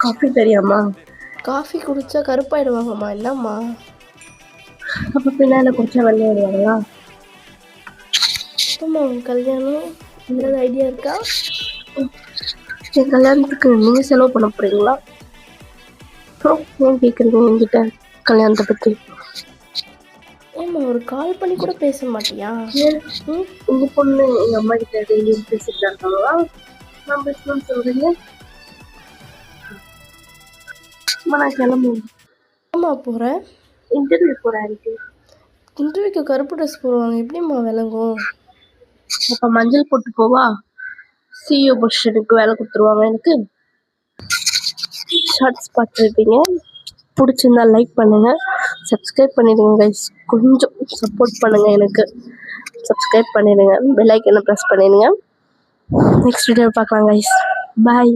Coffee தெரியாமா? Coffee குடிச்சா கருப்பாயிடுவாங்கம்மா, என்னம்மா? அப்ப பின்னால குடிச்சா வெள்ளையாடுவாங்களா? எப்பம்மா உங்க கல்யாணம்? ஏதாவது ஐடியா இருக்கா? என் கல்யாணத்துக்கு நீங்க செலவு பண்ண போறீங்களா? ஏன் கேக்குறீங்க என்கிட்ட கல்யாணத்தை பத்தி? ஏம்மா ஒரு கால் பண்ணி கூட பேச மாட்டியா? உங்க பொண்ணு எங்க அம்மா கிட்ட டெய்லியும் பேசிட்டு இருக்காங்களா? நான் பேசணும்னு சொல்றீங்க. அம்மா நான் கிளம்புவேன். ஏம்மா போற? இன்டர்வியூ போறேன். இன்டர்வியூக்கு கருப்பு ட்ரெஸ் போடுவாங்க, எப்படிம்மா விளங்கும்? அப்ப மஞ்சள் போட்டு போவா? சிஇஓ பொசிஷனுக்கு வேலை கொடுத்துருவாங்க எனக்கு. ஷார்ட்ஸ் பார்த்துருப்பீங்க, பிடிச்சிருந்தா லைக் பண்ணுங்க, சப்ஸ்கிரைப் பண்ணிடுங்க கைஸ். கொஞ்சம் சப்போர்ட் பண்ணுங்க எனக்கு. சப்ஸ்கிரைப் பண்ணிடுங்க, பெல் ஐக்கனை ப்ரெஸ் பண்ணிடுங்க. நெக்ஸ்ட் வீடியோ பார்க்கலாம் கைஸ். பாய்.